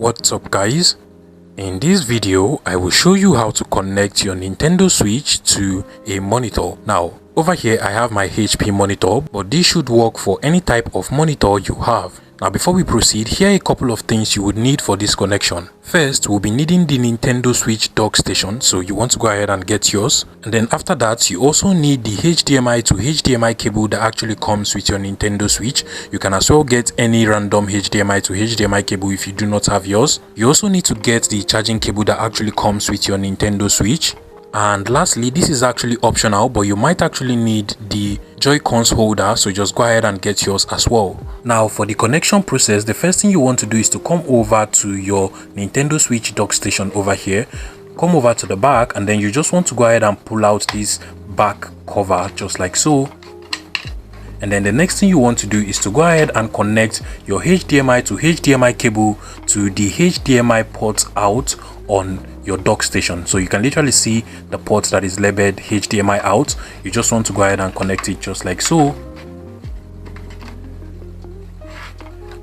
What's up guys? In this video I will show you how to connect your Nintendo Switch to a monitor. Now over here I have my HP monitor, but this should work for any type of monitor you have. Now before we proceed, here are a couple of things you would need for this connection. First, we'll be needing the Nintendo Switch dock station, so you want to go ahead and get yours. And then after that, you also need the HDMI to HDMI cable that actually comes with your Nintendo Switch. You can as well get any random HDMI to HDMI cable if you do not have yours. You also need to get the charging cable that actually comes with your Nintendo Switch. And lastly, this is actually optional, but you might actually need the JoyCons holder, so just go ahead and get yours as well. Now for the connection process, the first thing you want to do is to come over to your Nintendo Switch dock station over here. Come over to the back, and then you just want to go ahead and pull out this back cover just like so. And then the next thing you want to do is to go ahead and connect your HDMI to HDMI cable to the HDMI ports out on your dock station. So you can literally see the port that is labeled HDMI out. You just want to go ahead and connect it just like so.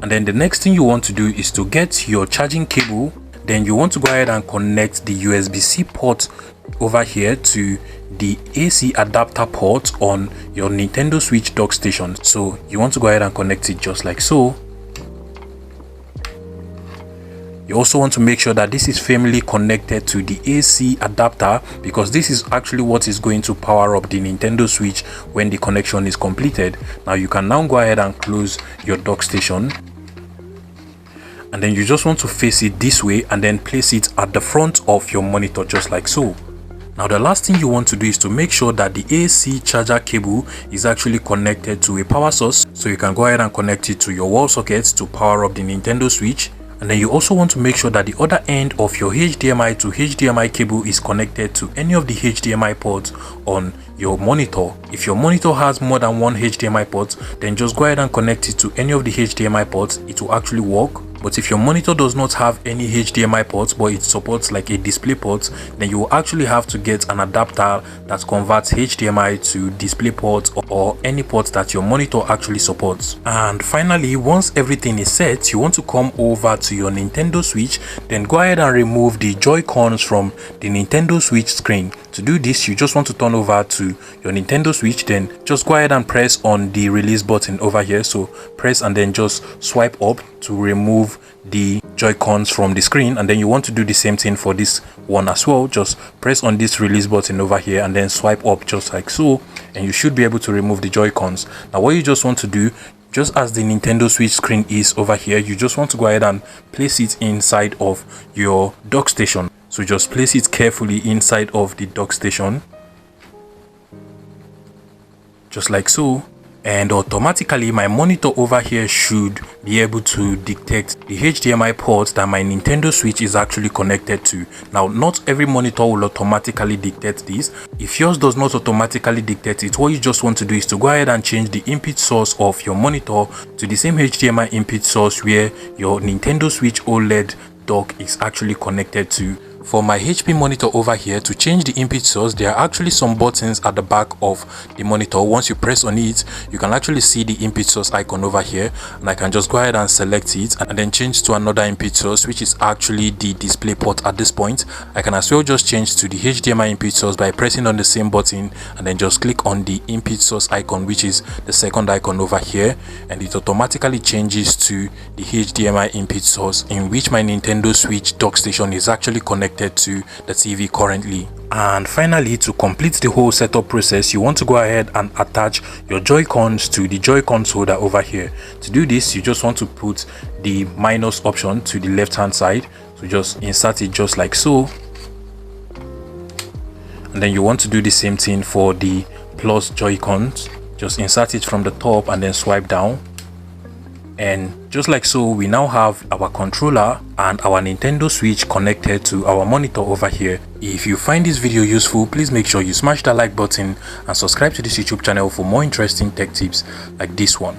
And then the next thing you want to do is to get your charging cable. Then you want to go ahead and connect the USB-C port over here to the AC adapter port on your Nintendo Switch dock station. So you want to go ahead and connect it just like so. You also want to make sure that this is firmly connected to the AC adapter, because this is actually what is going to power up the Nintendo Switch when the connection is completed. Now you can now go ahead and close your dock station. And then you just want to face it this way and then place it at the front of your monitor just like so. Now the last thing you want to do is to make sure that the AC charger cable is actually connected to a power source, so you can go ahead and connect it to your wall sockets to power up the Nintendo Switch. And then you also want to make sure that the other end of your HDMI to HDMI cable is connected to any of the HDMI ports on your monitor. If your monitor has more than one HDMI port, then just go ahead and connect it to any of the HDMI ports. It will actually work. But if your monitor does not have any HDMI ports, but it supports like a display port, then you will actually have to get an adapter that converts HDMI to display port or any port that your monitor actually supports. And finally, once everything is set, you want to come over to your Nintendo Switch, then go ahead and remove the Joy-Cons from the Nintendo Switch screen. To do this, you just want to turn over to your Nintendo Switch, then just go ahead and press on the release button over here. So press and then just swipe up to remove the Joy-Cons from the screen. And then you want to do the same thing for this one as well. Just press on this release button over here and then swipe up just like so, and you should be able to remove the Joy-Cons. Now what you just want to do, just as the Nintendo Switch screen is over here, you just want to go ahead and place it inside of your dock station. So just place it carefully inside of the dock station just like so, and automatically my monitor over here should be able to detect the HDMI port that my Nintendo Switch is actually connected to. Now not every monitor will automatically detect this. If yours does not automatically detect it, what you just want to do is to go ahead and change the input source of your monitor to the same HDMI input source where your Nintendo Switch OLED dock is actually connected to. For my HP monitor over here, to change the input source, there are actually some buttons at the back of the monitor. Once you press on it, you can actually see the input source icon over here, and I can just go ahead and select it and then change to another input source, which is actually the display port at this point. I can as well just change to the HDMI input source by pressing on the same button and then just click on the input source icon, which is the second icon over here, and it automatically changes to the HDMI input source in which my Nintendo Switch dock station is actually connected to the TV currently. And finally, to complete the whole setup process, you want to go ahead and attach your Joy-Cons to the Joy-Cons holder over here. To do this, you just want to put the minus option to the left hand side, so just insert it just like so. And then you want to do the same thing for the plus Joy-Cons. Just insert it from the top and then swipe down. And just like so, we now have our controller and our Nintendo Switch connected to our monitor over here. If you find this video useful, please make sure you smash that like button and subscribe to this YouTube channel for more interesting tech tips like this one.